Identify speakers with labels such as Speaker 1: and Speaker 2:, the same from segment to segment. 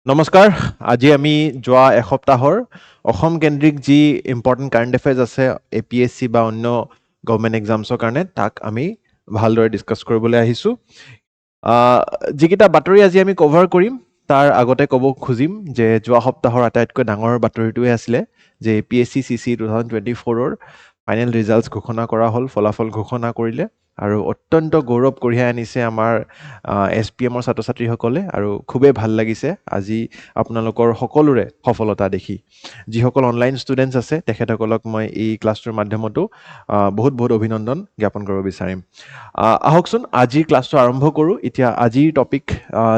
Speaker 1: নমস্কাৰ আজি আমি যোৱা এসপ্তাহৰ অসম কেন্দ্ৰিক যি ইম্পৰ্টেণ্ট কাৰেণ্ট এফেয়াৰ্ছ আছে APSC বা অন্য গভৰ্ণমেণ্ট এক্সামছৰ কাৰণে তাক আমি ভালদৰে ডিছকাছ কৰিবলৈ আহিছোঁ যিকেইটা বাতৰি আজি আমি কভাৰ কৰিম তাৰ আগতে ক'ব খুজিম যে যোৱা সপ্তাহৰ আটাইতকৈ ডাঙৰ বাতৰিটোৱে আছিলে যে APSC CC 2024ৰ ফাইনেল ৰিজাল্টছ ঘোষণা কৰা হ'ল ফলাফল ঘোষণা কৰিলে আৰু অত্যন্ত গৌৰৱ কঢ়িয়াই আনিছে আমাৰ SPMৰ ছাত্ৰ ছাত্ৰীসকলে আৰু খুবেই ভাল লাগিছে আজি আপোনালোকৰ সকলোৰে সফলতা দেখি যিসকল অনলাইন ষ্টুডেণ্টছ আছে তেখেতসকলক মই এই ক্লাছটোৰ মাধ্যমতো বহুত বহুত অভিনন্দন জ্ঞাপন কৰিব বিচাৰিম আহকচোন আজিৰ ক্লাছটো আৰম্ভ কৰোঁ এতিয়া আজিৰ টপিক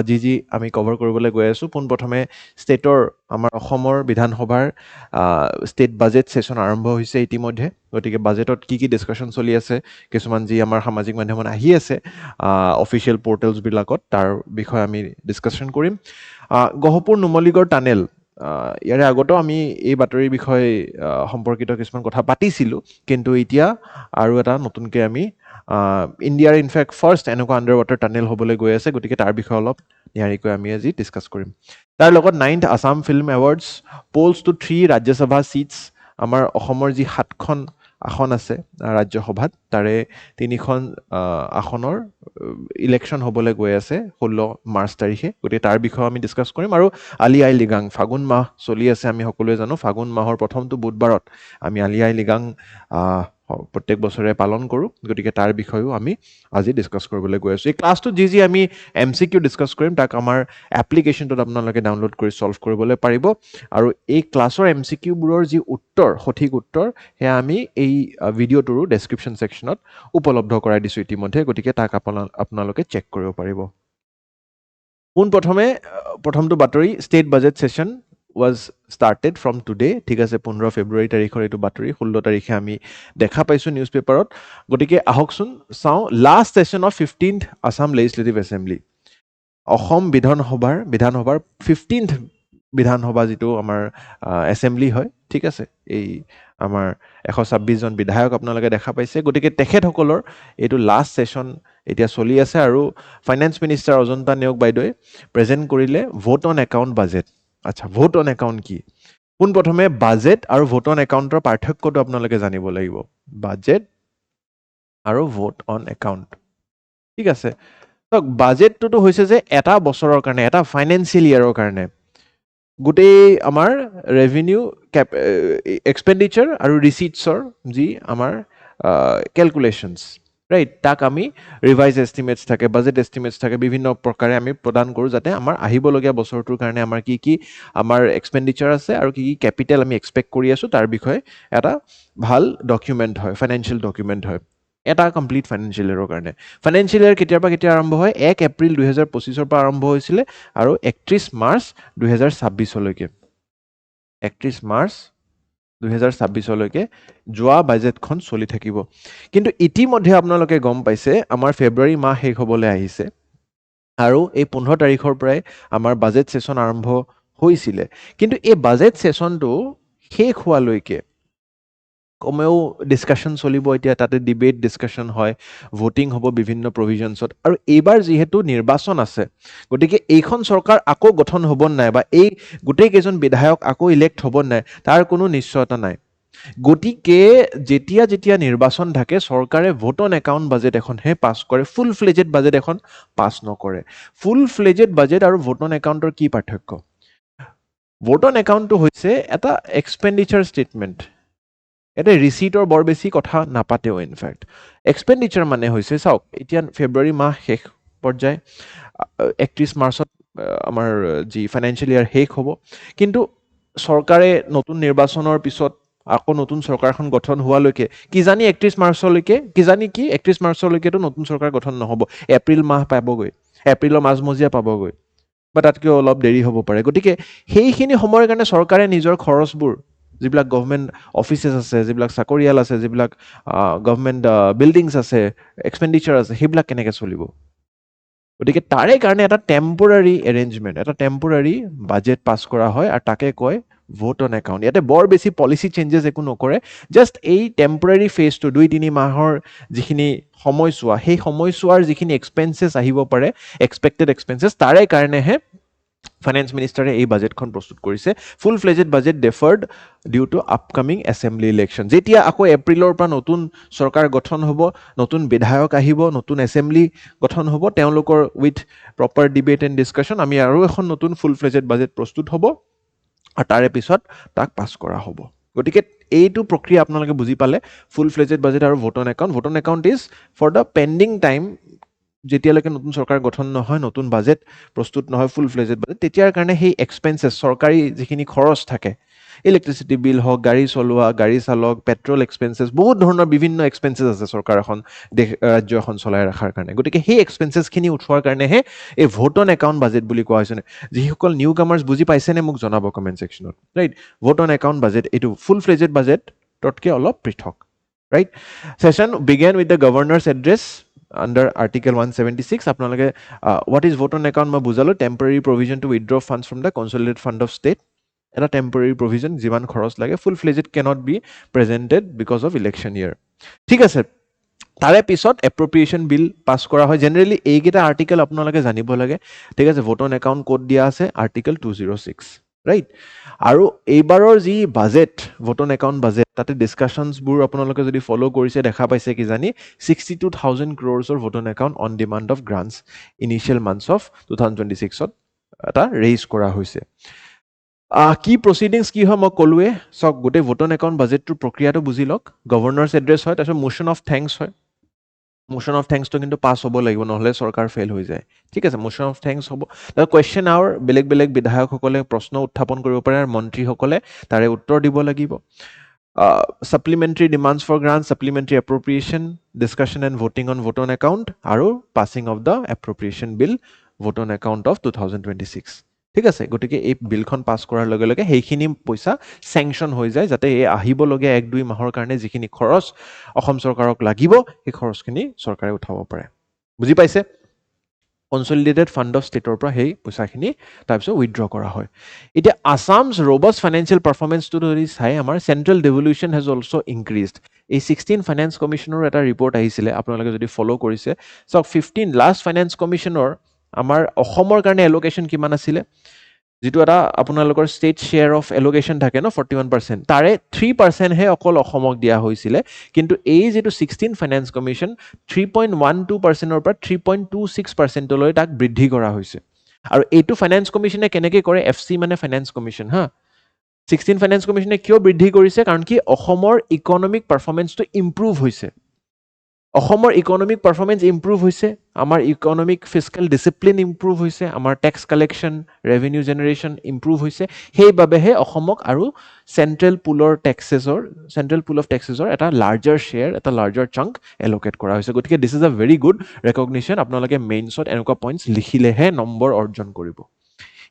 Speaker 1: যি আমি কভাৰ কৰিবলৈ গৈ আছোঁ পোনপ্ৰথমে ষ্টেটৰ আমাৰ অসমৰ বিধানসভাৰ ষ্টেট বাজেট ছেশ্যন আৰম্ভ হৈছে ইতিমধ্যে গতিকে বাজেটত কি কি ডিছকাশ্যন চলি আছে কিছুমান যি আমাৰ সামাজিক মাধ্যমত আহি আছে অফিচিয়েল পৰ্টেলছবিলাকত তাৰ বিষয়ে আমি ডিছকাশ্যন কৰিম গহপুৰ নুমলীগড় টানেল ইয়াৰে আগতেও আমি এই বাতৰিৰ বিষয়ে সম্পৰ্কিত কিছুমান কথা পাতিছিলোঁ কিন্তু এতিয়া আৰু এটা নতুনকৈ আমি ইণ্ডিয়াৰ ইনফেক্ট ফাৰ্ষ্ট এনেকুৱা আণ্ডাৰ ৱাটাৰ টানেল হ'বলৈ গৈ আছে গতিকে তাৰ বিষয়ে অলপ নিয়াৰিকৈ আমি আজি ডিছকাছ কৰিম তাৰ লগত 9th Assam film awards polls to 3 Rajya Sabha seats আমাৰ অসমৰ যি 7খন আসন আছে ৰাজ্যসভাত তাৰে 3খন আসনৰ ইলেকশ্যন হ'বলৈ গৈ আছে 16 মাৰ্চ তাৰিখে গতিকে তাৰ বিষয়ে আমি ডিছকাছ কৰিম আৰু আলি আই লৃগাং ফাগুন মাহ চলি আছে আমি সকলোৱে জানো ফাগুন মাহৰ প্ৰথমটো বুধবাৰত আমি আলি আই লৃগাং প্ৰত্যেক বছৰে পালন কৰোঁ গতিকে তাৰ বিষয়েও আমি আজি ডিছকাছ কৰিবলৈ গৈ আছোঁ এই ক্লাছটো যি আমি MCQ ডিছকাছ কৰিম তাক আমাৰ এপ্লিকেশ্যনটোত আপোনালোকে ডাউনলোড কৰি ছল্ভ কৰিবলৈ পাৰিব আৰু এই ক্লাছৰ MCQবোৰৰ যি উত্তৰ সঠিক উত্তৰ সেয়া আমি এই ভিডিঅ'টোৰো ডেছক্ৰিপশ্যন ছেকশ্যনত উপলব্ধ কৰাই দিছোঁ ইতিমধ্যে গতিকে তাক আপোনালোকে চেক কৰিব পাৰিব পোনপ্ৰথমে প্ৰথমটো বাতৰি state budget session was started from today ঠিক আছে 15 ফেব্ৰুৱাৰী তাৰিখৰ এইটো বাতৰি 16 তাৰিখে আমি দেখা পাইছোঁ নিউজ পেপাৰত গতিকে আহকচোন চাওঁ last session of 15th Assam legislative assembly Assam বিধানসভাৰ 15th বিধানসভা যিটো আমাৰ এছেম্বলি হয় ঠিক আছে এই আমাৰ 126 জন বিধায়ক আপোনালোকে দেখা পাইছে গতিকে তেখেতসকলৰ এইটো লাষ্ট ছেশ্যন এতিয়া চলি আছে আৰু ফাইনেন্স মিনিষ্টাৰ অজন্তা নেওগ বাইদেৱে প্ৰেজেণ্ট কৰিলে ভোট অন একাউণ্ট বাজেট আচ্ছা ভোট অন একাউণ্ট কি পোনপ্ৰথমে বাজেট আৰু ভোট অন একাউণ্টৰ পাৰ্থক্যটো আপোনালোকে জানিব লাগিব বাজেট আৰু ভোট অন একাউণ্ট ঠিক আছে বাজেটটোতো হৈছে যে এটা বছৰৰ কাৰণে এটা ফাইনেন্সিয়েল ইয়েৰৰ কাৰণে গোটেই আমাৰ ৰেভিনিউ এক্সপেণ্ডিচাৰ আৰু ৰিচিটছৰ যি আমাৰ কেলকুলেশ্যনছ ৰাইট তাক আমি ৰিভাইজ এষ্টিমেটছ থাকে বাজেট এষ্টিমেটছ থাকে বিভিন্ন প্ৰকাৰে আমি প্ৰদান কৰোঁ যাতে আমাৰ আহিবলগীয়া বছৰটোৰ কাৰণে আমাৰ কি আমাৰ এক্সপেণ্ডিচাৰ আছে আৰু কি কেপিটেল আমি এক্সপেক্ট কৰি আছোঁ তাৰ বিষয়ে এটা ভাল ডকুমেণ্ট হয় ফাইনেন্সিয়েল ডকুমেণ্ট হয় এটা কমপ্লিট ফাইনেন্সিয়েল ইয়েৰৰ কাৰণে ফাইনেন্সিয়েল ইয়েৰ কেতিয়া আৰম্ভ হয় 1 এপ্ৰিল 2025ৰ পৰা আৰম্ভ হৈছিলে আৰু 31 মাৰ্চ 2026লৈকে 31 মাৰ্চ 2026লৈকে যোৱা বাজেটখন চলি থাকিব কিন্তু ইতিমধ্যে আপোনালোকে গম পাইছে আমাৰ ফেব্ৰুৱাৰী মাহ শেষ হ'বলৈ আহিছে আৰু এই 15 তাৰিখৰ পৰাই আমাৰ বাজেট ছেশ্যন আৰম্ভ হৈছিলে কিন্তু এই বাজেট ছেশ্যনটো শেষ হোৱালৈকে কমেও ডিছকাশ্যন চলিব এতিয়া তাতে ডিবেট ডিছকাশ্যন হয় ভোটিং হ'ব বিভিন্ন প্ৰভিজনছত আৰু এইবাৰ যিহেতু নিৰ্বাচন আছে গতিকে এইখন চৰকাৰ আকৌ গঠন হ'ব নাই বা এই গোটেই কেইজন বিধায়ক আকৌ ইলেক্ট হ'ব নাই তাৰ কোনো নিশ্চয়তা নাই গতিকে যেতিয়া নিৰ্বাচন থাকে চৰকাৰে ভোট অন একাউণ্ট বাজেট এখনহে পাছ কৰে ফুল ফ্লেজেড বাজেট এখন পাছ নকৰে ফুল ফ্লেজেড বাজেট আৰু ভোট অন একাউণ্টৰ কি পাৰ্থক্য ভোট অন একাউণ্টটো হৈছে এটা এক্সপেণ্ডিচাৰ ষ্টেটমেণ্ট এটা ৰিচিটৰ বৰ বেছি কথা নাপাতেও ইনফেক্ট এক্সপেণ্ডিচাৰ মানে হৈছে চাওক এতিয়া ফেব্ৰুৱাৰী মাহ শেষ পৰ্যায় 31 মাৰ্চত আমাৰ যি ফাইনেন্সিয়েল ইয়েৰ শেষ হ'ব কিন্তু চৰকাৰে নতুন নিৰ্বাচনৰ পিছত আকৌ নতুন চৰকাৰখন গঠন হোৱালৈকে কিজানি 31 মাৰ্চলৈকেতো নতুন চৰকাৰ গঠন নহ'ব এপ্ৰিল মাহ পাবগৈ এপ্ৰিলৰ মাজমজিয়া পাবগৈ বা তাতকৈ অলপ দেৰি হ'ব পাৰে গতিকে সেইখিনি সময়ৰ কাৰণে চৰকাৰে নিজৰ খৰচবোৰ যিবিলাক গভৰ্ণমেণ্ট অফিচেছ আছে যিবিলাক চাকৰিয়াল আছে যিবিলাক গভৰ্ণমেণ্ট বিল্ডিংছ আছে এক্সপেণ্ডিচাৰ আছে সেইবিলাক কেনেকৈ চলিব গতিকে তাৰে কাৰণে এটা টেম্পৰাৰী এৰেঞ্জমেণ্ট এটা টেম্পৰাৰী বাজেট পাছ কৰা হয় আৰু তাকে কয় ভোট অন একাউণ্ট ইয়াতে বৰ বেছি পলিচি চেঞ্জেছ একো নকৰে জাষ্ট এই টেম্পৰাৰী ফেজটো 2-3 মাহৰ যিখিনি সময়ছোৱা সেই সময়ছোৱাৰ যিখিনি এক্সপেঞ্চেছ আহিব পাৰে এক্সপেক্টেড এক্সপেঞ্চেছ তাৰে কাৰণেহে ফাইনেন্স মিনিষ্টাৰে এই বাজেটখন প্ৰস্তুত কৰিছে full fledged budget deferred due to upcoming assembly election যেতিয়া আকৌ এপ্ৰিলৰ পৰা নতুন চৰকাৰ গঠন হ'ব নতুন বিধায়ক আহিব নতুন এছেম্বলি গঠন হ'ব তেওঁলোকৰ with proper debate and discussion আমি আৰু এখন নতুন ফুল ফ্লেজেড বাজেট প্ৰস্তুত হ'ব আৰু তাৰে পিছত তাক পাছ কৰা হ'ব গতিকে এইটো প্ৰক্ৰিয়া আপোনালোকে বুজি পালে ফুল ফ্লেজেড বাজেট আৰু vote on account is for the pending time যেতিয়ালৈকে নতুন চৰকাৰ গঠন নহয় নতুন বাজেট প্ৰস্তুত নহয় ফুল ফ্লেজেড বাজেট তেতিয়াৰ কাৰণে সেই এক্সপেঞ্চেছ চৰকাৰী যিখিনি খৰচ থাকে ইলেক্ট্ৰিচিটি বিল হওক গাড়ী চলোৱা গাড়ী চালক পেট্ৰল এক্সপেঞ্চেছ বহুত ধৰণৰ বিভিন্ন এক্সপেঞ্চেছ আছে চৰকাৰ এখন ৰাজ্য এখন চলাই ৰখাৰ কাৰণে গতিকে সেই এক্সপেঞ্চেছখিনি উঠোৱাৰ কাৰণেহে এই ভোট অন একাউণ্ট বাজেট বুলি কোৱা হৈছে যিসকল নিউ কামাৰ্ছ বুজি পাইছেনে মোক জনাব কমেণ্ট ছেকশ্যনত right vote on account budget এইটো ফুল ফ্লেজেড বাজেটতকৈ অলপ পৃথক right session begin with the governor's address under Article 176 আপোনালোকে what is vote on account মই বুজালো temporary provision to withdraw funds from the consolidated fund of state এটা temporary provision যিমান খৰচ লাগে full fledged cannot be presented because of election year ঠিক আছে তাৰে পিছত এপ্ৰপ্ৰিয়েশ্যন বিল পাছ কৰা হয় জেনেৰেলি এইকেইটা আৰ্টিকেল আপোনালোকে জানিব লাগে ঠিক আছে ভোট অন একাউণ্ট ক'ত দিয়া আছে আৰ্টিকেল 206 ৰাইট আৰু এইবাৰৰ যি budget vote on account budget তাতে ডিছকাশ্যনছবোৰ আপোনালোকে যদি ফ'ল' কৰিছে দেখা পাইছে কি জানি 62,000 crores vote on account on demand of grants initial months of 2026ত এটা ৰেইজ কৰা হৈছে কি প্ৰচিডিংছ কি হয় মই ক'লোৱে চাওক গোটেই ভোট অন একাউণ্ট বাজেটটোৰ প্ৰক্ৰিয়াটো বুজি লওক গভৰ্ণৰ্ছ এড্ৰেছ হয় তাৰপিছত মোশ্যন অফ থেংকছ হয় মোশ্যন অফ থেংকছটো কিন্তু পাছ হ'ব লাগিব নহ'লে চৰকাৰ ফেইল হৈ যায় ঠিক আছে মোশ্যন অফ থেংকছ হ'ব তাৰ কুৱেশ্যন আৱাৰ বেলেগ বেলেগ বিধায়কসকলে প্ৰশ্ন উত্থাপন কৰিব পাৰে আৰু মন্ত্ৰীসকলে তাৰে উত্তৰ দিব লাগিব supplementary demands for grants, supplementary appropriation, discussion and voting on vote on account, আৰু passing of the appropriation bill, vote on account of 2026. ঠিক আছে গতিকে এই বিলখন পাছ কৰাৰ লগে লগে সেইখিনি পইচা চেংচন হৈ যায় যাতে এই আহিবলগীয়া 1-2 মাহৰ কাৰণে যিখিনি খৰচ অসম চৰকাৰক লাগিব সেই খৰচখিনি চৰকাৰে উঠাব পাৰে বুজি পাইছে কনচলিডেটেড ফাণ্ড অফ ষ্টেটৰ পৰা সেই পইচাখিনি তাৰপিছত উইথড্ৰ কৰা হয় এতিয়া আছামছ ৰবাষ্ট ফাইনেন্সিয়েল পাৰফৰ্মেঞ্চটো যদি চাই আমাৰ চেণ্ট্ৰেল ডেভলিউশ্যন হেজ অলছ' ইনক্ৰিজড এই 16 ফাইনেন্স কমিশ্যনৰ এটা ৰিপৰ্ট আহিছিলে আপোনালোকে যদি ফ'ল' কৰিছে চাওক 15 লাষ্ট ফাইনেন্স কমিশ্যনৰ আমাৰ অসমৰ কাৰণে এল'কেশ্যন কিমান আছিলে যিটো এটা আপোনালোকৰ ষ্টেট শ্বেয়াৰ অফ এল'কেশ্যন থাকে ন 41% তাৰে 3%হে অকল অসমক দিয়া হৈছিলে কিন্তু এই যিটো 16 ফাইনেন্স কমিশ্যন 3.12%ৰ পৰা 3.26%লৈ তাক বৃদ্ধি কৰা হৈছে আৰু এইটো ফাইনেন্স কমিশ্যনে কেনেকৈ কৰে এফচি মানে ফাইনেন্স কমিশ্যন হা 16 ফাইনেন্স কমিশ্যনে কিয় বৃদ্ধি কৰিছে কাৰণ কি অসমৰ ইকনমিক পাৰফৰ্মেঞ্চটো ইম্প্ৰুভ হৈছে অসমৰ ইকনমিক পাৰফৰ্মেঞ্চ ইম্প্ৰুভ হৈছে আমাৰ ইকনমিক ফিস্কেল ডিচিপ্লিন ইম্প্ৰুভ হৈছে আমাৰ tax collection revenue generation improve হৈছে সেইবাবেহে অসমক আৰু চেণ্ট্ৰেল পুল অফ টেক্সেছৰ এটা লাৰ্জাৰ শ্বেয়াৰ এটা লাৰ্জাৰ চাংক এল'কেট কৰা হৈছে গতিকে this is a very good recognition আপোনালোকে মেইনছত এনেকুৱা পইণ্টছ লিখিলেহে নম্বৰ অৰ্জন কৰিব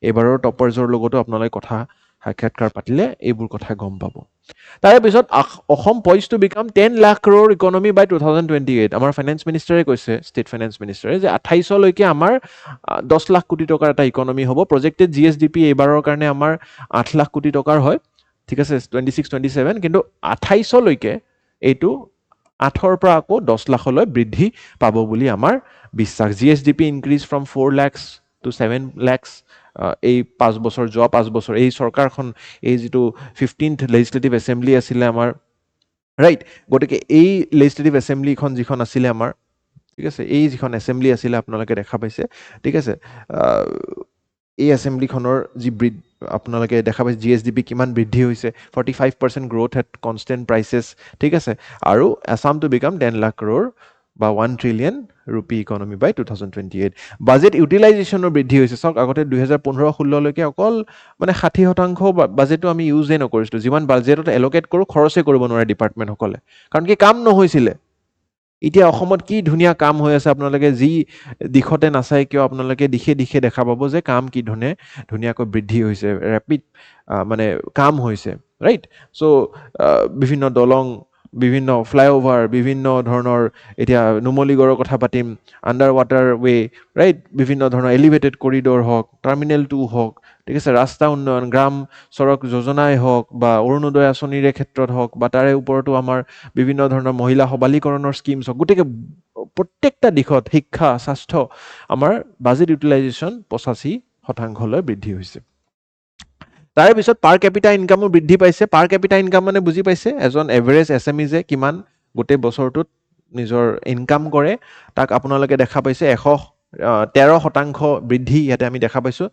Speaker 1: এইবাৰৰ টপাৰ্ছৰ লগতো আপোনালোকে কথা সাক্ষাৎকাৰ পাতিলে এইবোৰ কথা গম পাব তাৰে পিছত Assam poised to become 10 lakh crore economy by 2028 আমাৰ ফাইনেন্স মিনিষ্টাৰে কৈছে ষ্টেট ফাইনেন্স মিনিষ্টাৰে যে 28লৈকে আমাৰ 10 লাখ কোটি টকাৰ এটা ইকনমি হ'ব প্ৰজেক্টেড জিএছডিপি এইবাৰৰ কাৰণে আমাৰ 8 লাখ কোটি টকাৰ হয় ঠিক আছে 26-27 কিন্তু 28লৈকে এইটো 8ৰ পৰা আকৌ 10 লাখলৈ বৃদ্ধি পাব বুলি আমাৰ বিশ্বাস GSDP increase from 4 lakhs to 7 lakhs এই 5 বছৰ যোৱা 5 বছৰ এই চৰকাৰখন এই যিটো 15th লেজিসলেটিভ এছেম্বলি আছিলে আমাৰ ৰাইট গতিকে এই লেজিসলেটিভ এছেম্বলিখন যিখন আছিলে আমাৰ ঠিক আছে এই যিখন এছেম্বলি আছিলে আপোনালোকে দেখা পাইছে ঠিক আছে এই এছেম্বলিখনৰ যি আপোনালোকে দেখা পাইছে জিএছডিপি কিমান বৃদ্ধি হৈছে 45% গ্ৰোথ এট কনষ্টেণ্ট প্ৰাইচেছ ঠিক আছে আৰু Assam two become 10 lakh crore বা 1 trillion rupee economy by 2028 budget ইউটিলাইজেশ্যনৰ বৃদ্ধি হৈছে চাওক আগতে 2015-16লৈকে অকল মানে 60% বাজেটটো আমি ইউজে নকৰিছিলোঁ যিমান বাজেটত এল'কেট কৰোঁ খৰচে কৰিব নোৱাৰে ডিপাৰ্টমেণ্টসকলে কাৰণ কি কাম নহৈছিলে এতিয়া অসমত কি ধুনীয়া কাম হৈ আছে আপোনালোকে যি দিশতে নাচাই কিয় আপোনালোকে দিশে দিশে দেখা পাব যে কাম কি ধুনীয়াকৈ বৃদ্ধি হৈছে ৰেপিড মানে কাম হৈছে ৰাইট চ' বিভিন্ন দলং বিভিন্ন ফ্লাইঅভাৰ বিভিন্ন ধৰণৰ এতিয়া নুমলীগড়ৰ কথা পাতিম আণ্ডাৰ ৱাটাৰ ৱে ৰাইট বিভিন্ন ধৰণৰ এলিভেটেড কৰিডৰ হওক টাৰ্মিনেল 2 হওক ঠিক আছে ৰাস্তা উন্নয়ন গ্ৰাম সড়ক যোজনাই হওক বা অৰুণোদয় আঁচনিৰে ক্ষেত্ৰত হওক বা তাৰে ওপৰতো আমাৰ বিভিন্ন ধৰণৰ মহিলা সবলীকৰণৰ স্কিমছ হওক গতিকে প্ৰত্যেকটা দিশত শিক্ষা স্বাস্থ্য আমাৰ বাজেট ইউটিলাইজেশ্যন 85 শতাংশলৈ বৃদ্ধি হৈছে তাৰে পিছত পাৰ কেপিটা ইনকামো বৃদ্ধি পাইছে পাৰ কেপিটা ইনকাম মানে বুজি পাইছে এজন এভাৰেজ এছএমইজে কিমান গোটেই বছৰটোত নিজৰ ইনকাম কৰে তাক আপোনালোকে দেখা পাইছে 13% বৃদ্ধি ইয়াতে আমি দেখা পাইছোঁ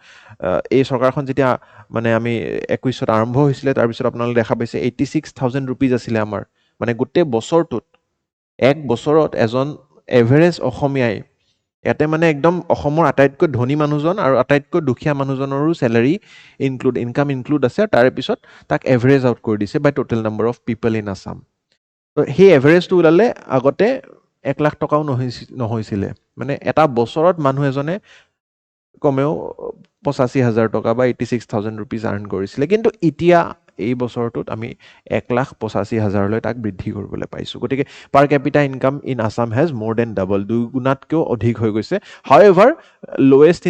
Speaker 1: এই চৰকাৰখন যেতিয়া মানে আমি 21ত আৰম্ভ হৈছিলে তাৰপিছত আপোনালোকে দেখা পাইছে 86,000 ৰুপিজ আছিলে আমাৰ মানে গোটেই বছৰটোত এক বছৰত এজন এভাৰেজ অসমীয়াই ইয়াতে মানে একদম অসমৰ আটাইতকৈ ধনী মানুহজন আৰু আটাইতকৈ দুখীয়া মানুহজনৰো চেলাৰী ইনকাম ইনক্লুড আছে তাৰে পিছত তাক এভাৰেজ আউট কৰি দিছে by total number of people in Assam সেই এভাৰেজটো ওলালে আগতে 1 লাখ টকাও নহৈছিলে মানে এটা বছৰত মানুহ এজনে কমেও 85,000 টকা বা 86,000 ৰুপিজ আৰ্ণ কৰিছিলে কিন্তু এতিয়া এই বছৰটোত আমি 1,85,000 লৈ তাক বৃদ্ধি কৰিবলৈ পাইছোঁ গতিকে পাৰ কেপিটা ইনকাম ইন আছাম হেজ মোৰ দেন ডাবল 2 গুণাতকৈও অধিক হৈ গৈছে হাউএভাৰ লোৱেষ্ট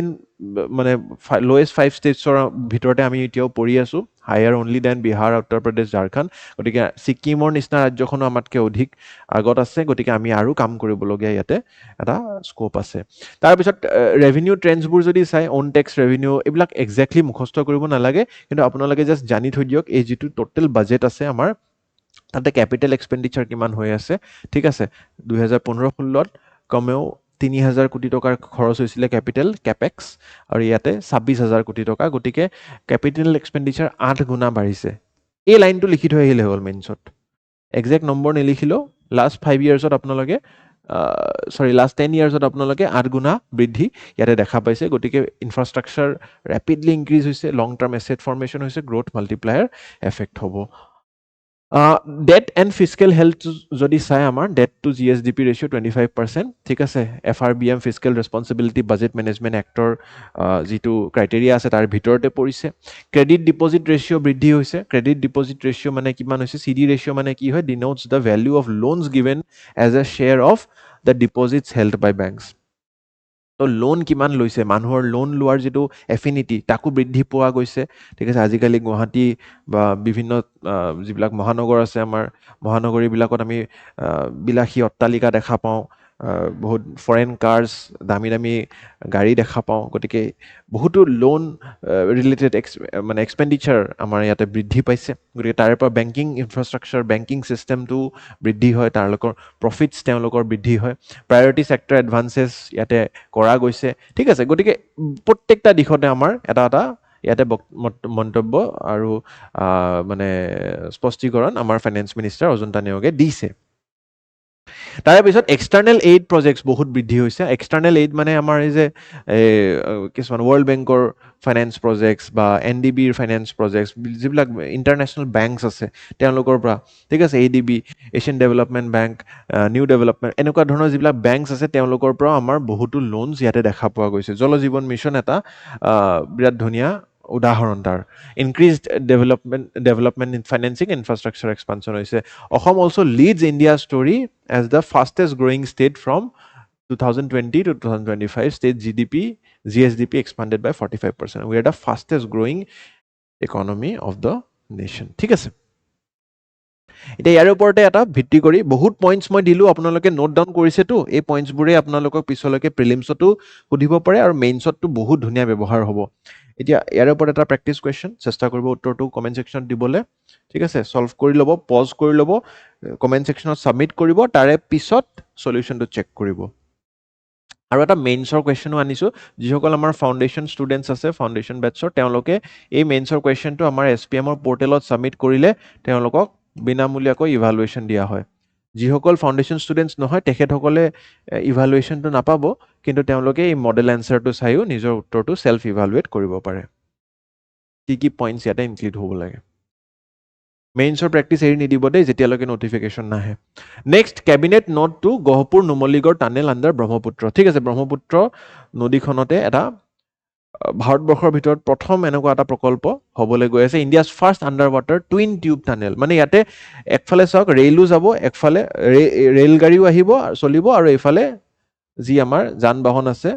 Speaker 1: 5 ষ্টেটছৰ ভিতৰতে আমি এতিয়াও পৰি আছোঁ higher only then Bihar Uttar Pradesh Jharkhand গতিকে ছিকিমৰ নিচিনা ৰাজ্যখনো আমাতকৈ অধিক আগত আছে গতিকে আমি আৰু কাম কৰিবলগীয়া ইয়াতে এটা স্ক'প আছে তাৰপিছত ৰেভিনিউ ট্ৰেণ্ডছবোৰ যদি চাই অন টেক্স ৰেভিনিউ এইবিলাক একজেক্টলি মুখস্থ কৰিব নালাগে কিন্তু আপোনালোকে জাষ্ট জানি থৈ দিয়ক এই যিটো টোটেল বাজেট আছে আমাৰ তাতে কেপিটেল এক্সপেণ্ডিচাৰ কিমান হৈ আছে ঠিক আছে 2015-16ত কমেও 3,000 কোটি টকাৰ খৰচ হৈছিলে কেপেক্স আৰু ইয়াতে 26,000 কোটি টকা গতিকে কেপিটেল এক্সপেণ্ডিচাৰ 8 গুণা বাঢ়িছে এই লাইনটো লিখি থৈ আহিলে হ'ল মেইনছত একজেক্ট নম্বৰ নিলিখিলেও লাষ্ট 5 ইয়াৰ্ছত আপোনালোকে লাষ্ট 10 ইয়াৰ্ছত আপোনালোকে 8 গুণা বৃদ্ধি ইয়াতে দেখা পাইছে গতিকে ইনফ্ৰাষ্ট্ৰাকচাৰ ৰেপিডলি ইনক্ৰিজ হৈছে লং টাৰ্ম এছেট ফৰ্মেশ্যন হৈছে গ্ৰ'থ মাল্টিপ্লায়াৰ এফেক্ট হ'ব ডেট এণ্ড ফিস্কেল হেল্থ যদি চাই আমাৰ ডেট টু GSDP ৰেচিঅ' 25% ঠিক আছে FRBM fiscal responsibility budget management actor যিটো ক্ৰাইটেৰিয়া আছে তাৰ ভিতৰতে পৰিছে ক্ৰেডিট ডিপজিট ৰেচিঅ' বৃদ্ধি হৈছে ক্ৰেডিট ডিপজিট ৰেচিঅ' মানে কিমান হৈছে CD ৰেচিঅ' মানে কি হয় denotes the value of loans given as a share of the deposits held by banks তো লোন কিমান লৈছে মানুহৰ লোন লোৱাৰ যিটো এফিনিটি তাকো বৃদ্ধি পোৱা গৈছে ঠিক আছে আজিকালি গুৱাহাটী বা বিভিন্ন যিবিলাক মহানগৰ আছে আমাৰ মহানগৰীবিলাকত আমি বিলাসী অট্টালিকা দেখা পাওঁ বহুত ফৰেন কাৰ্ছ দামী দামী গাড়ী দেখা পাওঁ গতিকে বহুতো লোন ৰিলেটেড মানে এক্সপেণ্ডিচাৰ আমাৰ ইয়াতে বৃদ্ধি পাইছে গতিকে তাৰে পৰা বেংকিং ইনফ্ৰাষ্ট্ৰাকচাৰ বেংকিং ছিষ্টেমটো বৃদ্ধি হয় তেওঁলোকৰ প্ৰফিটছ তেওঁলোকৰ বৃদ্ধি হয় প্ৰায়ৰিটি ছেক্টৰ এডভান্সেছ ইয়াতে কৰা গৈছে ঠিক আছে গতিকে প্ৰত্যেকটা দিশতে আমাৰ এটা ইয়াতে মন্তব্য আৰু মানে স্পষ্টীকৰণ আমাৰ ফাইনেন্স মিনিষ্টাৰ অজন্তা নেওগে দিছে তাৰে পিছত এক্সটাৰ্নেল এইড প্ৰজেক্টছ বহুত বৃদ্ধি হৈছে এক্সটাৰ্নেল এইড মানে আমাৰ এই যে কিছুমান ৱৰ্ল্ড বেংকৰ ফাইনেন্স প্ৰজেক্টছ বা NDBৰ ফাইনেন্স প্ৰজেক্টছ যিবিলাক ইণ্টাৰনেশ্যনেল বেংকছ আছে তেওঁলোকৰ পৰা ঠিক আছে ADB Asian development bank new development এনেকুৱা ধৰণৰ যিবিলাক বেংকছ আছে তেওঁলোকৰ পৰা আমাৰ বহুতো লোনছ ইয়াতে দেখা পোৱা গৈছে জল জীৱন মিছন এটা বিৰাট ধুনীয়া উদাহৰণ তাৰ increased development in financing infrastructure expansion হৈছে Assam also' leads India story as the fastest growing state from 2020 to 2025 state GSDP expanded by 45%. We are the fastest growing economy of the nation. ঠিক আছে এতিয়া ইয়াৰ ওপৰতে এটা ভিত্তি কৰি বহুত পইণ্টছ মই দিলোঁ আপোনালোকে নোট ডাউন কৰিছেতো এই পইণ্টছবোৰে আপোনালোকক পিছলৈকে প্ৰিলিমছতো সুধিব পাৰে আৰু মেইনছতো বহুত ধুনীয়া ব্যৱহাৰ হ'ব এতিয়া ইয়াৰ ওপৰত এটা প্ৰেক্টিছ কুৱেশ্যন চেষ্টা কৰিব উত্তৰটো কমেণ্ট ছেকশ্যনত দিবলৈ ঠিক আছে ছল্ভ কৰি ল'ব পজ কৰি ল'ব কমেণ্ট ছেকশ্যনত ছাবমিট কৰিব তাৰে পিছত সলিউশ্যনটো চেক কৰিব আৰু এটা মেইনছৰ কুৱেশ্যনো আনিছোঁ যিসকল আমাৰ ফাউণ্ডেশ্যন ষ্টুডেণ্টছ আছে ফাউণ্ডেশ্যন বেটছৰ তেওঁলোকে এই মেইনছৰ কুৱেশ্যনটো আমাৰ SPMৰ পৰ্টেলত ছাবমিট কৰিলে তেওঁলোকক বিনামূলীয়াকৈ ইভালুৱেশ্যন দিয়া হয় যিসকল ফাউণ্ডেশ্যন ষ্টুডেণ্টছ নহয় তেখেতসকলে ইভালুৱেশ্যনটো নাপাব কিন্তু তেওঁলোকে এই মডেল এনচাৰটো চাইও নিজৰ উত্তৰটো চেল্ফ ইভালুৱেট কৰিব পাৰে কি পইণ্টছ ইয়াতে ইনক্লুড হ'ব লাগে মেইনছৰ প্ৰেক্টিছ এৰি নিদিব দেই যেতিয়ালৈকে নটিফিকেশ্যন নাহে next cabinet note to Gohpur Numaligarh tunnel under Brahmaputra ঠিক আছে ব্ৰহ্মপুত্ৰ নদীখনতে এটা ভাৰতবৰ্ষৰ ভিতৰত প্ৰথম এনেকুৱা এটা প্ৰকল্প হ'বলৈ গৈ আছে India's first under water twin tube tunnel মানে ইয়াতে একফালে চাওক ৰেলো যাব একফালে ৰেলগাড়ীও আহিব চলিব আৰু এইফালে যি আমাৰ যান বাহন আছে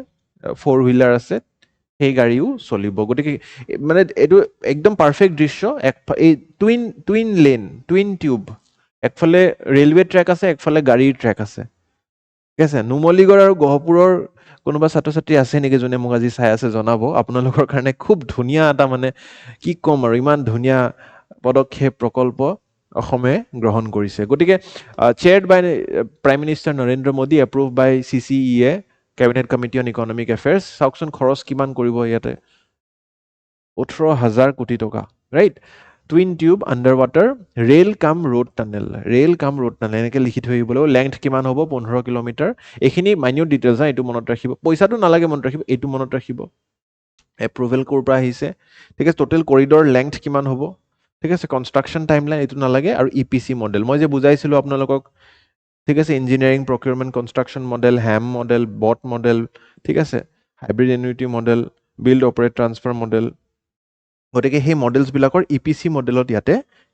Speaker 1: 4 হুইলাৰ আছে সেই গাড়ীও চলিব গতিকে মানে এইটো একদম পাৰফেক্ট দৃশ্য এই টুইন লেন টুইন টিউব একফালে ৰেলৱে ট্ৰেক আছে একফালে গাড়ীৰ ট্ৰেক আছে ঠিক আছে, নুমলীগড় আৰু গহপুৰৰ কোনোবা ছাত্ৰ ছাত্ৰী আছে নেকি যোনে মোক আজি চাই আছে জনাব। আপোনালোকৰ কাৰণে খুব ধুনীয়া এটা মানে কি ক'ম আৰু ইমান ধুনীয়া পদক্ষেপ প্ৰকল্প অসমে গ্ৰহণ কৰিছে। গতিকে chaired by Prime Minister Narendra Modi, approve by CCEA cabinet committee on economic affairs. চাওকচোন খৰচ কিমান কৰিব ইয়াতে, 18,000 কোটি টকা, right. Twin tube under water rail cum road tunnel, rail cum road tunnel এনেকৈ লিখি থৈ আহিব লাগিব। লেংথ কিমান হ'ব, 15 কিলোমিটাৰ। এইখিনি মাইনিউট ডিটেইলছ, এইটো মনত ৰাখিব। পইচাটো নালাগে মনত ৰাখিব, এইটো মনত ৰাখিব। এপ্ৰুভেল ক'ৰ পৰা আহিছে, ঠিক আছে। টোটেল কৰিডৰ লেংথ কিমান হ'ব, ঠিক আছে। কনষ্ট্ৰাকশ্যন টাইমলাইন এইটো নালাগে। আৰু EPC মডেল মই যে বুজাইছিলোঁ আপোনালোকক, ঠিক আছে। Engineering procurement construction model, Hem model, বট মডেল, ঠিক আছে। Hybrid annuity model, build operate transfer model. গতিকে সেই মডেলছবিলাকৰ EPC মডেলত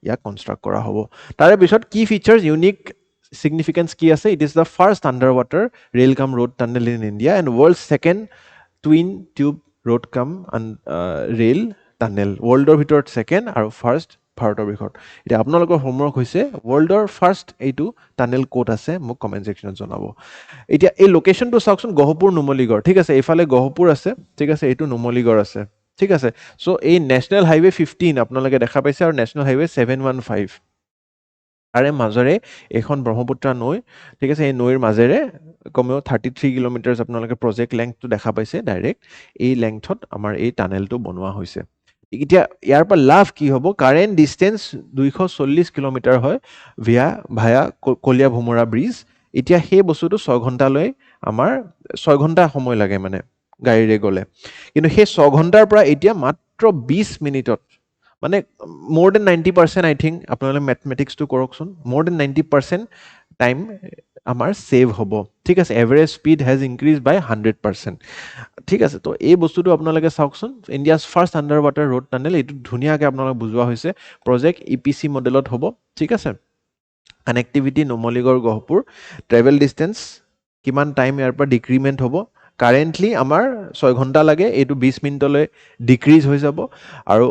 Speaker 1: ইয়াক কনষ্ট্ৰাক্ট কৰা হ'ব। তাৰে পিছত কি ফিচাৰ্ছ, ইউনিক ছিগনিফিকেঞ্চ কি আছে, it is the first under water rail cum road tunnel in India and world second twin tube road cum rail tunnel. ৱৰ্ল্ডৰ ভিতৰত ছেকেণ্ড আৰু ফাৰ্ষ্ট ভাৰতৰ ভিতৰত। এতিয়া আপোনালোকৰ হোমৱৰ্ক হৈছে ৱৰ্ল্ডৰ ফাৰ্ষ্ট এইটো টানেল ক'ত আছে মোক কমেণ্ট ছেকশ্যনত জনাব। এতিয়া এই লোকেশ্যনটো চাওকচোন, গহপুৰ নুমলীগড়, ঠিক আছে। এইফালে গহপুৰ আছে, ঠিক আছে, এইটো নুমলীগড় আছে, ঠিক আছে। চ' এই নেশ্যনেল হাইৱে 15 আপোনালোকে দেখা পাইছে আৰু নেশ্যনেল হাইৱে 715 তাৰে মাজেৰে এইখন ব্ৰহ্মপুত্ৰ নৈ, ঠিক আছে। এই নৈৰ মাজেৰে কমেও 33 কিলোমিটাৰ আপোনালোকে প্ৰজেক্ট লেংথটো দেখা পাইছে ডাইৰেক্ট। এই লেংথত আমাৰ এই টানেলটো বনোৱা হৈছে। এতিয়া ইয়াৰ পৰা লাভ কি হ'ব, কাৰেণ্ট ডিষ্টেঞ্চ 240 কিলোমিটাৰ হয় ভায়া কলীয়া ভোমোৰা ব্ৰিজ। এতিয়া সেই বস্তুটো 6 ঘণ্টালৈ আমাৰ 6 ঘণ্টা সময় লাগে মানে গাড়ীৰে গ'লে, কিন্তু সেই 6 ঘণ্টাৰ পৰা এতিয়া মাত্ৰ 20 মিনিটত, মানে মোৰ দেন 90% আই থিংক আপোনালোকে মেথমেটিক্সটো কৰকচোন, মোৰ দেন 90% টাইম আমাৰ ছেভ হ'ব, ঠিক আছে। Average speed has increase by 100%, ঠিক আছে। তো এই বস্তুটো আপোনালোকে চাওকচোন, India's first under water road tunnel, এইটো ধুনীয়াকৈ আপোনালোকে বুজোৱা হৈছে। প্ৰজেক্ট EPC মডেলত হ'ব, ঠিক আছে। Connectivity Numaligarh Gohpur, travel distance কিমান টাইম ইয়াৰ পৰা ডিক্ৰিমেণ্ট হ'ব। কাৰেণ্টলি আমাৰ 6 ঘণ্টা লাগে, এইটো 20 মিনিটলৈ ডিক্ৰিজ হৈ যাব। আৰু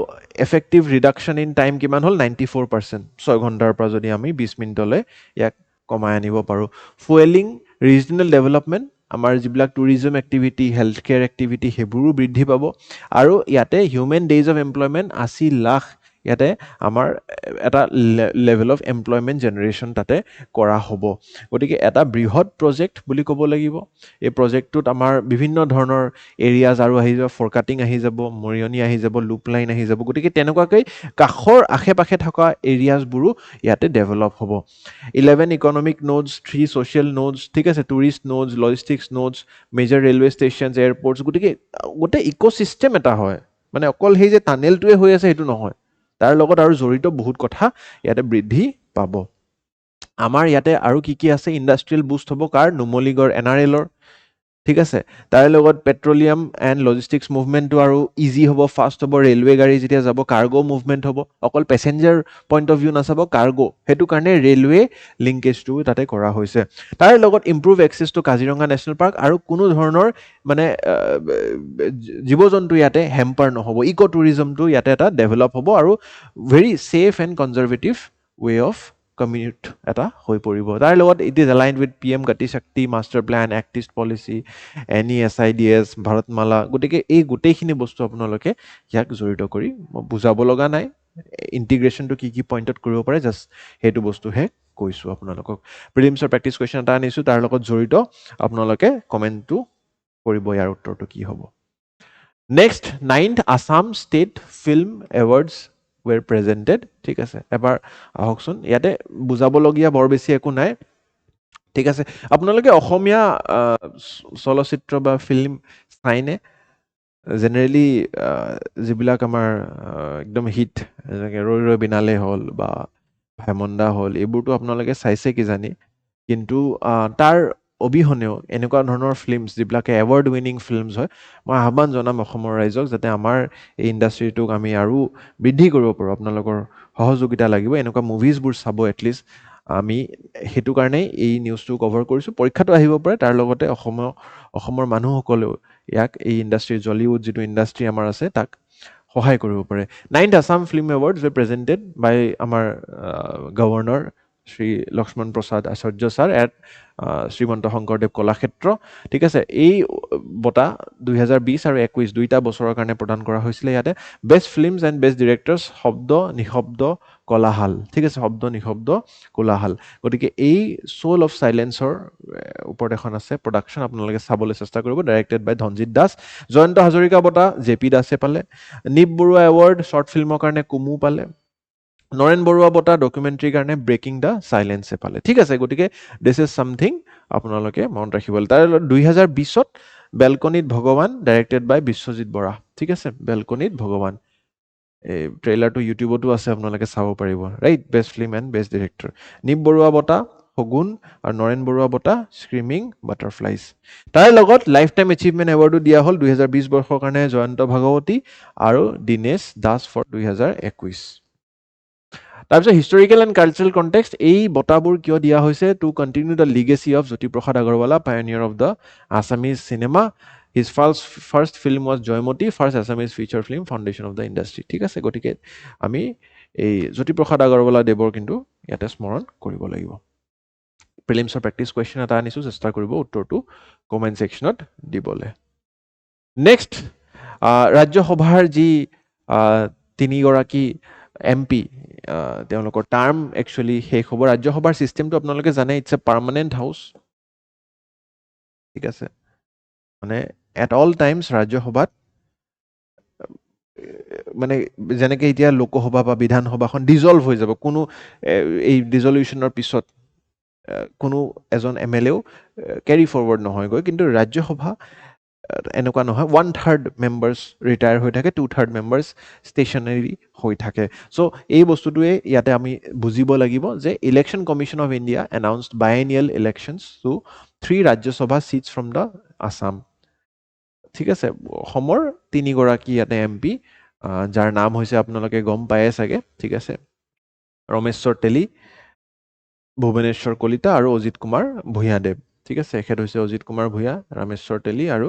Speaker 1: এফেক্টিভ ৰিডাকশ্যন ইন টাইম কিমান হ'ল, 94%। 6 ঘণ্টাৰ পৰা যদি আমি 20 মিনিটলৈ ইয়াক কমাই আনিব পাৰোঁ। ফুৱেলিং ৰিজনেল ডেভেলপমেণ্ট, আমাৰ যিবিলাক tourism activity, health care activity, সেইবোৰো বৃদ্ধি পাব। আৰু ইয়াতে human days of employment 80 lakh ইয়াতে আমাৰ এটা লেভেল অফ এমপ্লয়মেণ্ট জেনেৰেশ্যন তাতে কৰা হ'ব। গতিকে এটা বৃহৎ প্ৰজেক্ট বুলি ক'ব লাগিব। এই প্ৰজেক্টটোত আমাৰ বিভিন্ন ধৰণৰ এৰিয়াজ আৰু আহি যাব, ফৰকাটিং আহি যাব, মৰিয়নি আহি যাব, লুপ লাইন আহি যাব। গতিকে তেনেকুৱাকৈ কাষৰ আশে পাশে থকা এৰিয়াজবোৰো ইয়াতে ডেভেলপ হ'ব। 11 ইকনমিক নোডছ, 3 ছ'চিয়েল নোডছ, ঠিক আছে, tourist nodes, logistics nodes, major railway stations, airports. গতিকে গোটেই ইক'ছিষ্টেম এটা হয়, মানে অকল সেই যে টানেলটোৱে হৈ আছে সেইটো নহয়, তাৰ লগত আৰু জড়িত বহুত কথা ইয়াতে বৃদ্ধি পাব। আমাৰ ইয়াতে আৰু কি কি আছে, ইণ্ডাষ্ট্ৰিয়েল বুষ্ট হ'ব কাৰ, নুমলীগড় NRL-ৰ, ঠিক আছে। তাৰে লগত পেট্ৰলিয়াম এণ্ড লজিষ্টিক্স মুভমেণ্টটো আৰু ইজি হ'ব, ফাষ্ট হ'ব। ৰেলৱে গাড়ী যেতিয়া যাব, কাৰ্গো মুভমেণ্ট হ'ব। অকল পেচেঞ্জাৰ পইণ্ট অফ ভিউ নাচাব, কাৰ্গো, সেইটো কাৰণে ৰেলৱে লিংকেজটো তাতে কৰা হৈছে। তাৰে লগত improve access to Kaziranga national park, আৰু কোনো ধৰণৰ মানে জীৱ জন্তু ইয়াতে হেম্পাৰ নহ'ব। ইক' টুৰিজমটো ইয়াতে এটা ডেভেলপ হ'ব আৰু very safe and conservative way of commute এটা হৈ পৰিব। তাৰ লগত it is align with PM Gati Shakti master plan, act east policy, NESIDS, Bharatmala. গতিকে এই গোটেইখিনি বস্তু আপোনালোকে ইয়াক জড়িত কৰি, মই বুজাব লগা নাই ইণ্টিগ্ৰেশ্যনটো কি কি পইণ্টত কৰিব পাৰে, জাষ্ট সেইটো বস্তুহে কৈছোঁ আপোনালোকক। প্ৰিলিমছৰ প্ৰেক্টিছ কুৱেশ্যন এটা আনিছোঁ, তাৰ লগত জড়িত আপোনালোকে কমেণ্টটো কৰিব, ইয়াৰ উত্তৰটো কি হ'ব। Next, 9th Assam state film awards were presented, ঠিক আছে। এবাৰ আহকচোন, ইয়াতে বুজাবলগীয়া বৰ বেছি একো নাই, ঠিক আছে। আপোনালোকে অসমীয়া চলচ্চিত্ৰ বা ফিল্ম চাইনে? জেনেৰেলি যিবিলাক আমাৰ একদম হিট, যেনেকৈ ৰৈ ৰৈ বিনালে হ'ল বা ভাইমন্দা হ'ল, এইবোৰতো আপোনালোকে চাইছে কিজানি, কিন্তু তাৰ অবিহনেও এনেকুৱা ধৰণৰ ফিল্মছ যিবিলাকে এৱাৰ্ড উইনিং ফিল্মছ হয়, মই আহ্বান জনাম অসমৰ ৰাইজক যাতে আমাৰ এই ইণ্ডাষ্ট্ৰিটোক আমি আৰু বৃদ্ধি কৰিব পাৰোঁ। আপোনালোকৰ সহযোগিতা লাগিব, এনেকুৱা মুভিজবোৰ চাব এটলিষ্ট। আমি সেইটো কাৰণেই এই নিউজটো কভাৰ কৰিছোঁ। পৰীক্ষাটো আহিব পাৰে, তাৰ লগতে অসমৰ মানুহসকলেও ইয়াক এই ইণ্ডাষ্ট্ৰি, জলিউড যিটো ইণ্ডাষ্ট্ৰি আমাৰ আছে, তাক সহায় কৰিব পাৰে। 9th Assam film awards were presented by আমাৰ governor Shri Lakshman Prasad Acharya sir at Srimanta Sankardev Kalakshetra ঠিক আছে এই বঁটা 2020 আৰু 21 দুইটা বছৰৰ কাৰণে প্ৰদান কৰা হৈছিলে ইয়াতে বেষ্ট ফিল্মছ এণ্ড বেষ্ট ডিৰেক্টৰ্ছ শব্দ নিশব্দ কোলাহাল ঠিক আছে শব্দ নিশব্দ কোলাহাল গতিকে এই সোল অফ চাইলেন্সৰ ওপৰত এখন আছে প্ৰডাকশ্যন আপোনালোকে চাবলৈ চেষ্টা কৰিব ডাইৰেক্টেড বাই ধনজিৎ দাস জয়ন্ত হাজৰিকা বঁটা জে.পি. দাসে পালে নিপ বৰুৱা এৱাৰ্ড শ্বৰ্ট ফিল্মৰ কাৰণে কুমু পালে নৰেন বৰুৱা বঁটা ডকুমেণ্টাৰীৰ কাৰণে ব্ৰেকিং দ্য চাইলেন্সে পালে ঠিক আছে গতিকে দিছ ইজ ছামথিং আপোনালোকে মনত ৰাখিব তাৰ 2020ত বেলকনিত ভগৱান ডাইৰেক্টেড বাই বিশ্বজিৎ বৰা ঠিক আছে বেলকনিত ভগৱান এই ট্ৰেইলাৰটো ইউটিউবতো আছে আপোনালোকে চাব পাৰিব right best film and best director Nip Baruah বঁটা শগুন আৰু নৰেন বৰুৱা বঁটা স্ক্ৰিমিং বাটাৰফ্লাইজ তাৰ লগত লাইফ টাইম এচিভমেণ্ট এৱাৰ্ডো দিয়া হ'ল 2020 বৰ্ষৰ কাৰণে জয়ন্ত ভাগৱতী আৰু দীনেশ দাস ফৰ 2021 তাৰপিছত হিষ্টৰিকেল এণ্ড কালচাৰেল কণ্টেক্সট এই বঁটাবোৰ কিয় দিয়া হৈছে to continue the legacy of Jyotiprasad Agarwala pioneer of the Assamese cinema his first film was Joymati first Assamese feature film foundation of the industry ঠিক আছে গতিকে আমি এই জ্যোতিপ্ৰসাদ আগৰৱালা দেৱৰ কিন্তু ইয়াতে স্মৰণ কৰিব লাগিব প্ৰিলিমছৰ প্ৰেক্টিছ কুৱেশ্যন এটা আনিছোঁ চেষ্টা কৰিব উত্তৰটো কমেণ্ট ছেকশ্যনত দিবলৈ নেক্সট ৰাজ্যসভাৰ যি তিনিগৰাকী MP তেওঁলোকৰ টাৰ্ম একচুৱেলি শেষ হ'ব ৰাজ্যসভাৰ ছিষ্টেমটো আপোনালোকে জানে ইটছ এ পাৰ্মানেণ্ট হাউচ ঠিক আছে মানে এট অল টাইমছ ৰাজ্যসভাত মানে যেনেকৈ এতিয়া লোকসভা বা বিধানসভাখন ডিজলভ হৈ যাব কোনো এই ডিজলিউশ্যনৰ পিছত কোনো এজন MLA কেৰি ফৰৱাৰ্ড নহয়গৈ কিন্তু ৰাজ্যসভা এনেকুৱা নহয় 1/3 মেম্বাৰ্ছ ৰিটায়াৰ হৈ থাকে 2/3 মেম্বাৰ্ছ ষ্টেচনাৰী হৈ থাকে চ' এই বস্তুটোৱে ইয়াতে আমি বুজিব লাগিব যে election commission of India announced biennial elections to 3 Rajya Sabha seats from the Assam ঠিক আছে অসমৰ 3গৰাকী ইয়াতে MP যাৰ নাম হৈছে আপোনালোকে গম পায়ে চাগে ঠিক আছে ৰমেশ্বৰ তেলী ভুৱনেশ্বৰ কলিতা আৰু অজিত কুমাৰ ভূঞাদেৱ ঠিক আছে এখেত হৈছে অজিত কুমাৰ ভূঞা ৰামেশ্বৰ তেলী আৰু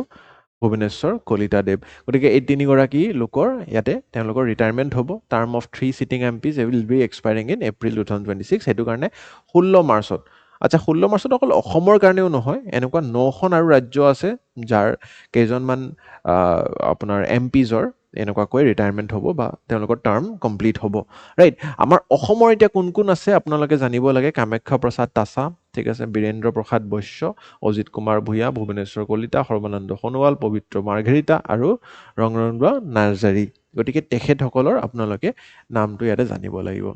Speaker 1: ভুৱনেশ্বৰ কলিতা দেৱ গতিকে এই 3গৰাকী লোকৰ ইয়াতে তেওঁলোকৰ ৰিটায়াৰমেণ্ট হ'ব term of 3 sitting MPs will be expiring in April 2026 সেইটো কাৰণে 16 মাৰ্চত আচ্ছা 16 মাৰ্চত অকল অসমৰ কাৰণেও নহয় এনেকুৱা 9খন আৰু ৰাজ্য আছে যাৰ কেইজনমান আপোনাৰ MPsৰ এনেকুৱাকৈ ৰিটায়াৰমেণ্ট হ'ব বা তেওঁলোকৰ টাৰ্ম কমপ্লিট হ'ব ৰাইট আমাৰ অসমৰ এতিয়া কোন কোন আছে আপোনালোকে জানিব লাগে কামাখ্যা প্ৰসাদ তাছা ঠিক আছে বীৰেন্দ্ৰ প্ৰসাদ বৈশ্য অজিত কুমাৰ ভূঞা ভুৱনেশ্বৰ কলিতা সৰ্বানন্দ সোণোৱাল পবিত্ৰ মাৰ্ঘেৰিটা আৰু ৰংৰঙ্গ নাৰ্জাৰী গতিকে তেখেতসকলৰ আপোনালোকে নামটো ইয়াতে জানিব লাগিব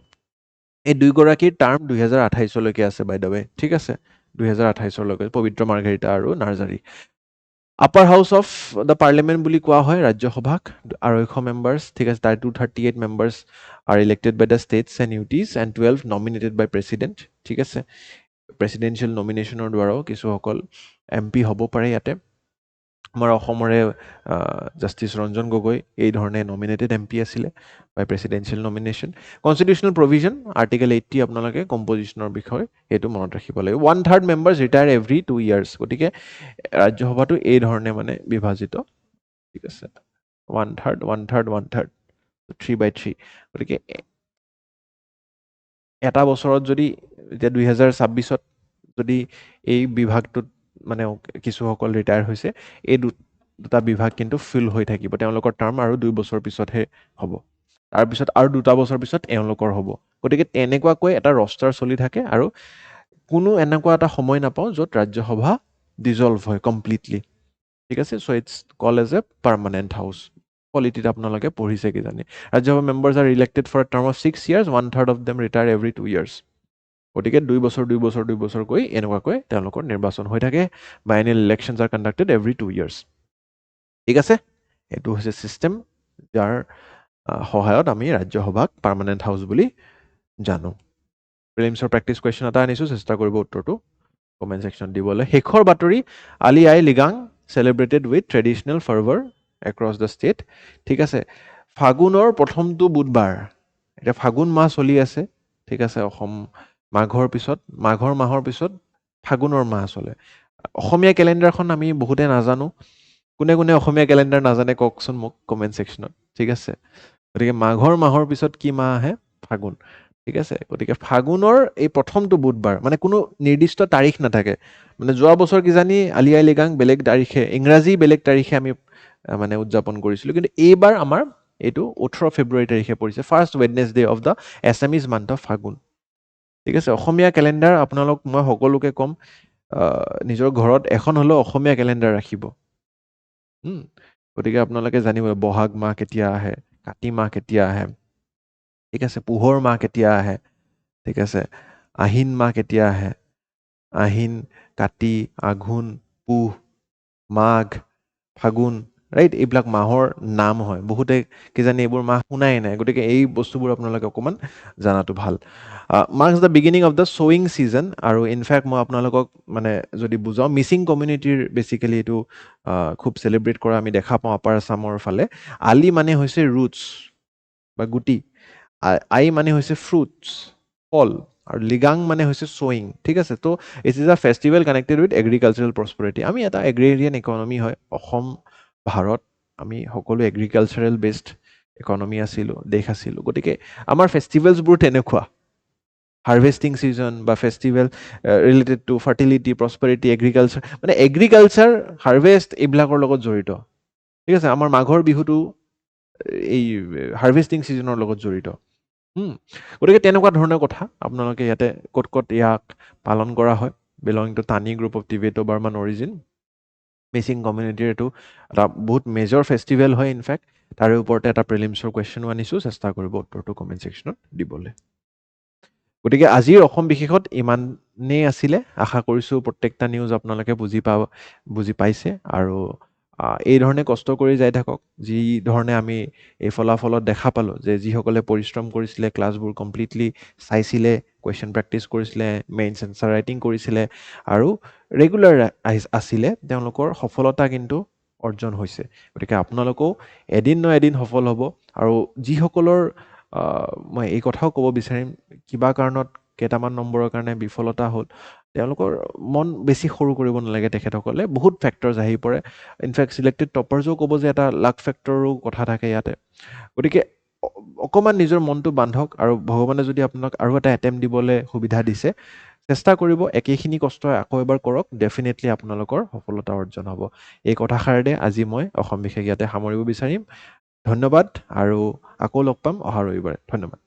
Speaker 1: এই দুইগৰাকীৰ টাৰ্ম 2028লৈকে আছে বাই দ্য ৱে ঠিক আছে 2028লৈকে পবিত্ৰ মাৰ্ঘেৰিটা আৰু Narzary upper house of the parliament বুলি কোৱা হয় ৰাজ্যসভাক 200 মেম্বাৰ্ছ ঠিক আছে তাৰ 238 members are elected by the states and UTs and 12 nominated by president ঠিক আছে প্ৰেচিডেন্সিয়েল নমিনেশ্যনৰ দ্বাৰাও কিছুসকল MP হ'ব পাৰে ইয়াতে আমাৰ অসমৰে জাষ্টিছ ৰঞ্জন গগৈ এই ধৰণে নমিনেটেড MP আছিলে by presidential nomination constitutional provision article 80 আপোনালোকে কম্পজিশ্যনৰ বিষয় এইটো মনত ৰাখিব লাগিব 1/3 মেম্বাৰ্ছ ৰিটায়াৰ এভৰি 2 years গতিকে ৰাজ্যসভাটো এই ধৰণে মানে বিভাজিত ঠিক আছে 1/3 3/3 গতিকে এটা বছৰত যদি এতিয়া 2026ত যদি এই বিভাগটোত মানে কিছুসকল ৰিটায়াৰ হৈছে এই দুটা বিভাগ কিন্তু ফিল হৈ থাকিব তেওঁলোকৰ টাৰ্ম আৰু 2 বছৰ পিছতহে হ'ব তাৰপিছত আৰু 2টা বছৰ পিছত এওঁলোকৰ হ'ব গতিকে তেনেকুৱাকৈ এটা ৰষ্টাৰ চলি থাকে আৰু কোনো এনেকুৱা এটা সময় নাপাওঁ য'ত ৰাজ্যসভা ডিজলভ হয় কমপ্লিটলি ঠিক আছে চ' it's call as a permanent house পলিটিত আপোনালোকে পঢ়িছে কিজানি Rajya Sabha members R elected for A term of 6 years 1/3 of them retire every 2 years গতিকে 2 বছৰকৈ এনেকুৱাকৈ তেওঁলোকৰ নিৰ্বাচন হৈ থাকে biennial elections are conducted every 2 years ঠিক আছে এইটো হৈছে ছিষ্টেম যাৰ সহায়ত আমি ৰাজ্যসভাক পাৰ্মানেণ্ট হাউচ বুলি জানো প্ৰিলিমছৰ প্ৰেক্টিছ কুৱেশ্যন এটা আনিছোঁ চেষ্টা কৰিব উত্তৰটো কমেণ্ট ছেকশ্যনত দিবলৈ শেষৰ বাতৰি Ali Ai Ligang celebrated with traditional fervour across the state ঠিক আছে ফাগুনৰ প্ৰথমটো বুধবাৰ এতিয়া ফাগুন মাহ চলি আছে ঠিক আছে অসম মাঘৰ মাহৰ পিছত ফাগুনৰ মাহ চলে অসমীয়া কেলেণ্ডাৰখন আমি বহুতে নাজানো কোনে কোনে অসমীয়া কেলেণ্ডাৰ নাজানে কওকচোন মোক কমেণ্ট ছেকশ্যনত ঠিক আছে গতিকে মাঘৰ মাহৰ পিছত কি মাহ আহে ফাগুন ঠিক আছে, গতিকে ফাগুনৰ এই প্ৰথমটো বুধবাৰ, মানে কোনো নিৰ্দিষ্ট তাৰিখ নাথাকে। মানে যোৱা বছৰ কিজানি আলি আই লৃগাং বেলেগ তাৰিখে, ইংৰাজী বেলেগ তাৰিখে আমি মানে উদযাপন কৰিছিলোঁ, কিন্তু এইবাৰ আমাৰ এইটো 18 ফেব্ৰুৱাৰী তাৰিখে পৰিছে, first Wednesday of the Assamese month of ফাগুন। ঠিক আছে, অসমীয়া কেলেণ্ডাৰ আপোনালোক মই সকলোকে ক'ম, নিজৰ ঘৰত এখন হ'লেও অসমীয়া কেলেণ্ডাৰ ৰাখিব। গতিকে আপোনালোকে জানিব বহাগ মাহ কেতিয়া আহে, কাতি মাহ কেতিয়া আহে, ঠিক আছে, পুহৰ মাহ কেতিয়া আহে, ঠিক আছে, আহিন মাহ কেতিয়া আহে, আহিন, কাতি, আঘোণ, পুহ, মাঘ, ফাগুন, ৰাইট, এইবিলাক মাহৰ নাম হয়। বহুতে কিজানি এইবোৰ মাহ শুনাই নাই, গতিকে এই বস্তুবোৰ আপোনালোকে অকণমান জনাটো ভাল। Marks the beginning of the শ্ব'য়িং ছিজন, আৰু ইনফেক্ট মই আপোনালোকক মানে যদি বুজাওঁ, মিচিং কমিউনিটিৰ বেচিকেলি এইটো খুব চেলিব্ৰেট কৰা আমি দেখা পাওঁ আপাৰ আছামৰ ফালে। আলি মানে হৈছে ৰুটছ বা গুটি, আই মানে হৈছে ফ্ৰুটছ, ফল, আৰু লিগাং মানে হৈছে শ্ব'য়িং। ঠিক আছে, তো it is a festival connected with agricultural prosperity. আমি এটা এগ্ৰেৰিয়ান ইকনমি হয়, অসম, ভাৰত, আমি সকলো এগ্ৰিকালচাৰেল বেছড ইকনমি আছিলোঁ, দেশ আছিলোঁ, গতিকে আমাৰ ফেষ্টিভেলছবোৰ তেনেকুৱা। হাৰ্ভেষ্টিং ছিজন বা festival related to fertility, prosperity, agriculture, মানে এগ্ৰিকালচাৰ, হাৰ্ভেষ্ট এইবিলাকৰ লগত জড়িত। ঠিক আছে, আমাৰ মাঘৰ বিহুটো এই হাৰ্ভেষ্টিং ছিজনৰ লগত জড়িত। গতিকে তেনেকুৱা ধৰণৰ কথা আপোনালোকে ইয়াতে ক'ত ক'ত ইয়াক পালন কৰা হয়। Belong to Tani group of Tibeto Burman origin, Mising কমিউনিটিৰ এইটো এটা বহুত মেজৰ ফেষ্টিভেল হয়। ইনফেক্ট তাৰে ওপৰতে এটা প্ৰিলিমছৰ কুৱেশ্যনো আনিছোঁ, চেষ্টা কৰিব উত্তৰটো কমেণ্ট ছেকশ্যনত দিবলৈ। গতিকে আজিৰ অসম বিশেষত ইমানেই আছিলে। আশা কৰিছোঁ প্ৰত্যেকটা নিউজ আপোনালোকে বুজি পাইছে, আৰু এই ধৰণে কষ্ট কৰি যাই থাকক। যি ধৰণে আমি এই ফলাফলত দেখা পালোঁ যে যিসকলে পৰিশ্ৰম কৰিছিলে, ক্লাছবোৰ কমপ্লিটলি চাইছিলে, কুৱেশ্যন প্ৰেক্টিছ কৰিছিলে, মেইনছ এনচাৰ ৰাইটিং কৰিছিলে, আৰু ৰেগুলাৰ আছিলে, তেওঁলোকৰ সফলতা কিন্তু অৰ্জন হৈছে। গতিকে আপোনালোকেও এদিন নহয় এদিন সফল হ'ব। আৰু যিসকলৰ মই এই কথাও ক'ব বিচাৰিম, কিবা কাৰণত কেইটামান নম্বৰৰ কাৰণে বিফলতা হ'ল, তেওঁলোকৰ মন বেছি সৰু কৰিব নালাগে। তেখেতসকলে বহুত ফেক্টৰছ আহি পৰে। ইনফেক্ট ছিলেক্টেড টপাৰ্ছেও ক'ব যে এটা লাক ফেক্টৰো কথা থাকে ইয়াতে। গতিকে অকণমান নিজৰ মনটো বান্ধক, আৰু ভগৱানে যদি আপোনাক আৰু এটা এটেম্প দিবলৈ সুবিধা দিছে, চেষ্টা কৰিব, একেখিনি কষ্ট আকৌ এবাৰ কৰক, ডেফিনেটলি আপোনালোকৰ সফলতা অৰ্জন হ'ব। এই কথাষাৰেৰে আজি মই অসম বিশেষ ইয়াতে সামৰিব বিচাৰিম। ধন্যবাদ, আৰু আকৌ লগ পাম অহা ৰবিবাৰে। ধন্যবাদ।